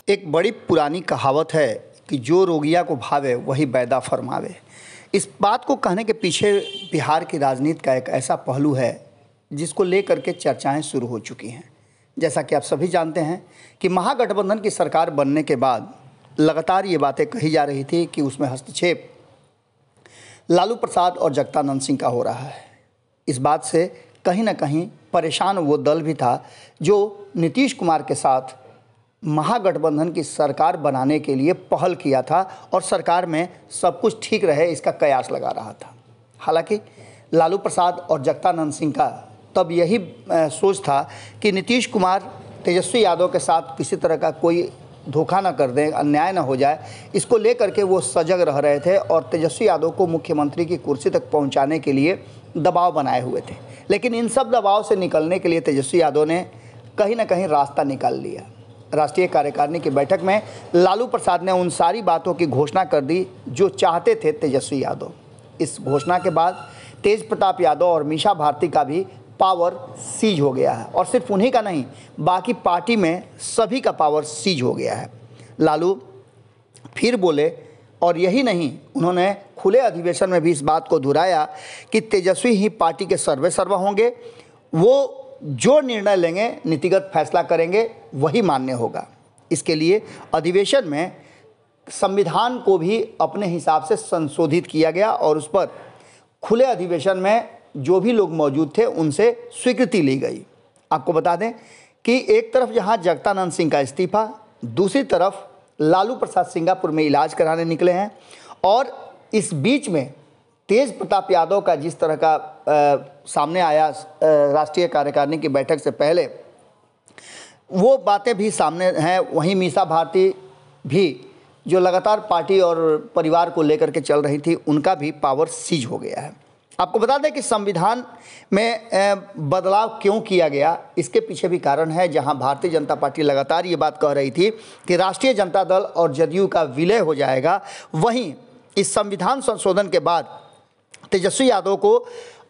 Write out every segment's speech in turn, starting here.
एक बड़ी पुरानी कहावत है कि जो रोगिया को भावे वही बैदा फरमावे। इस बात को कहने के पीछे बिहार की राजनीति का एक ऐसा पहलू है जिसको लेकर के चर्चाएं शुरू हो चुकी हैं। जैसा कि आप सभी जानते हैं कि महागठबंधन की सरकार बनने के बाद लगातार ये बातें कही जा रही थी कि उसमें हस्तक्षेप लालू प्रसाद और जगदानंद सिंह का हो रहा है। इस बात से कहीं ना कहीं परेशान वो दल भी था जो नीतीश कुमार के साथ महागठबंधन की सरकार बनाने के लिए पहल किया था और सरकार में सब कुछ ठीक रहे इसका कयास लगा रहा था। हालांकि लालू प्रसाद और जगदानंद सिंह का तब यही सोच था कि नीतीश कुमार तेजस्वी यादव के साथ किसी तरह का कोई धोखा ना कर दें, अन्याय ना हो जाए, इसको लेकर के वो सजग रह रहे थे और तेजस्वी यादव को मुख्यमंत्री की कुर्सी तक पहुंचाने के लिए दबाव बनाए हुए थे। लेकिन इन सब दबाव से निकलने के लिए तेजस्वी यादव ने कहीं ना कहीं रास्ता निकाल लिया। राष्ट्रीय कार्यकारिणी की बैठक में लालू प्रसाद ने उन सारी बातों की घोषणा कर दी जो चाहते थे तेजस्वी यादव। इस घोषणा के बाद तेज प्रताप यादव और मीसा भारती का भी पावर सीज हो गया है और सिर्फ उन्हीं का नहीं, बाकी पार्टी में सभी का पावर सीज हो गया है। लालू फिर बोले और यही नहीं, उन्होंने खुले अधिवेशन में भी इस बात को दोहराया कि तेजस्वी ही पार्टी के सर्वेसर्वा होंगे, वो जो निर्णय लेंगे, नीतिगत फैसला करेंगे, वही मान्य होगा। इसके लिए अधिवेशन में संविधान को भी अपने हिसाब से संशोधित किया गया और उस पर खुले अधिवेशन में जो भी लोग मौजूद थे उनसे स्वीकृति ली गई। आपको बता दें कि एक तरफ जहां जगदानंद सिंह का इस्तीफा, दूसरी तरफ लालू प्रसाद सिंगापुर में इलाज कराने निकले हैं और इस बीच में तेज प्रताप यादव का जिस तरह का सामने आया राष्ट्रीय कार्यकारिणी की बैठक से पहले, वो बातें भी सामने हैं। वहीं मीसा भारती भी जो लगातार पार्टी और परिवार को लेकर के चल रही थी, उनका भी पावर सीज हो गया है। आपको बता दें कि संविधान में बदलाव क्यों किया गया, इसके पीछे भी कारण है। जहां भारतीय जनता पार्टी लगातार ये बात कह रही थी कि राष्ट्रीय जनता दल और जदयू का विलय हो जाएगा, वहीं इस संविधान संशोधन के बाद तेजस्वी यादव को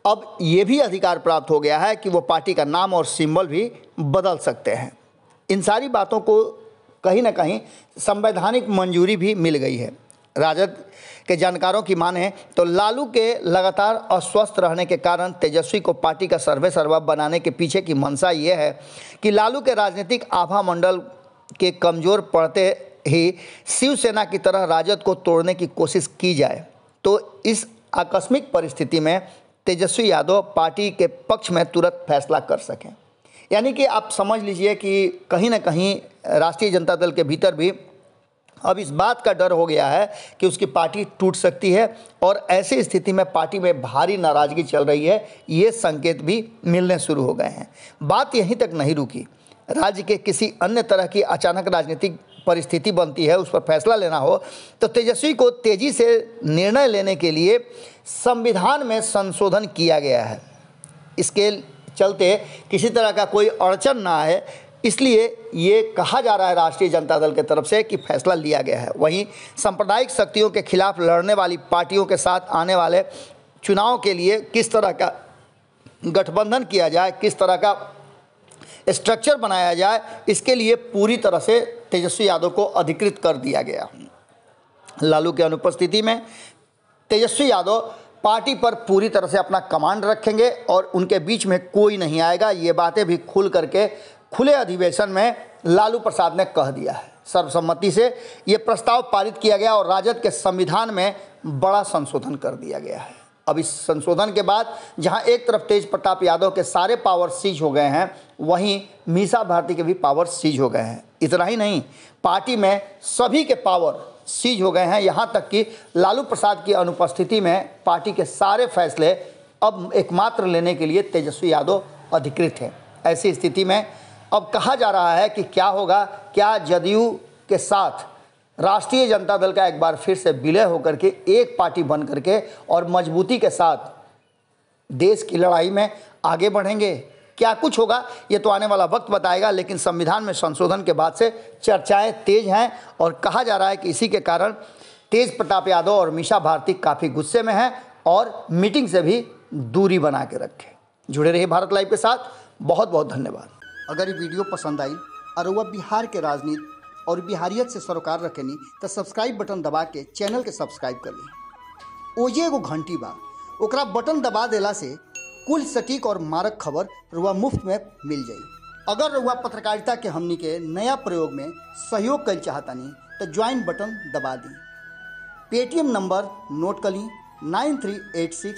अब ये भी अधिकार प्राप्त हो गया है कि वो पार्टी का नाम और सिंबल भी बदल सकते हैं। इन सारी बातों को कहीं ना कहीं संवैधानिक मंजूरी भी मिल गई है। राजद के जानकारों की माने तो लालू के लगातार अस्वस्थ रहने के कारण तेजस्वी को पार्टी का सर्वेसर्वा बनाने के पीछे की मंशा ये है कि लालू के राजनीतिक आभा मंडल के कमज़ोर पड़ते ही शिवसेना की तरह राजद को तोड़ने की कोशिश की जाए, तो इस आकस्मिक परिस्थिति में तेजस्वी यादव पार्टी के पक्ष में तुरंत फैसला कर सकें। यानी कि आप समझ लीजिए कि कहीं ना कहीं राष्ट्रीय जनता दल के भीतर भी अब इस बात का डर हो गया है कि उसकी पार्टी टूट सकती है और ऐसी स्थिति में पार्टी में भारी नाराज़गी चल रही है, ये संकेत भी मिलने शुरू हो गए हैं। बात यहीं तक नहीं रुकी। राज्य के किसी अन्य तरह की अचानक राजनीतिक परिस्थिति बनती है, उस पर फैसला लेना हो तो तेजस्वी को तेज़ी से निर्णय लेने के लिए संविधान में संशोधन किया गया है। इसके चलते किसी तरह का कोई अड़चन ना आए, इसलिए ये कहा जा रहा है राष्ट्रीय जनता दल के तरफ से कि फैसला लिया गया है। वहीं सांप्रदायिक शक्तियों के खिलाफ लड़ने वाली पार्टियों के साथ आने वाले चुनाव के लिए किस तरह का गठबंधन किया जाए, किस तरह का स्ट्रक्चर बनाया जाए, इसके लिए पूरी तरह से तेजस्वी यादव को अधिकृत कर दिया गया। लालू की अनुपस्थिति में तेजस्वी यादव पार्टी पर पूरी तरह से अपना कमांड रखेंगे और उनके बीच में कोई नहीं आएगा। ये बातें भी खुल करके खुले अधिवेशन में लालू प्रसाद ने कह दिया है। सर्वसम्मति से ये प्रस्ताव पारित किया गया और राजद के संविधान में बड़ा संशोधन कर दिया गया है। अब इस संशोधन के बाद जहां एक तरफ तेज प्रताप यादव के सारे पावर सीज हो गए हैं, वहीं मीसा भारती के भी पावर सीज हो गए हैं। इतना ही नहीं, पार्टी में सभी के पावर सीज हो गए हैं। यहाँ तक कि लालू प्रसाद की अनुपस्थिति में पार्टी के सारे फैसले अब एकमात्र लेने के लिए तेजस्वी यादव अधिकृत हैं। ऐसी स्थिति में अब कहा जा रहा है कि क्या होगा, क्या जदयू के साथ राष्ट्रीय जनता दल का एक बार फिर से विलय होकर के एक पार्टी बन करके और मजबूती के साथ देश की लड़ाई में आगे बढ़ेंगे? क्या कुछ होगा ये तो आने वाला वक्त बताएगा, लेकिन संविधान में संशोधन के बाद से चर्चाएं तेज हैं और कहा जा रहा है कि इसी के कारण तेज प्रताप यादव और मीसा भारती काफ़ी गुस्से में हैं और मीटिंग से भी दूरी बना के रखें। जुड़े रहिए भारत लाइव के साथ। बहुत बहुत धन्यवाद। अगर ये वीडियो पसंद आई और वह बिहार के राजनीति और बिहारियत से सरोकार रखेनी तो सब्सक्राइब बटन दबा के चैनल के सब्सक्राइब कर ली। ओजे एगो घंटी बा, ओकरा बटन दबा देला से कुल सटीक और मारक खबर रुआ मुफ्त में मिल जाई। अगर रुआ पत्रकारिता के हमनी के नया प्रयोग में सहयोग कर चाहतानी तो ज्वाइन बटन दबा दी। पेटीएम नंबर नोट कर ली 9386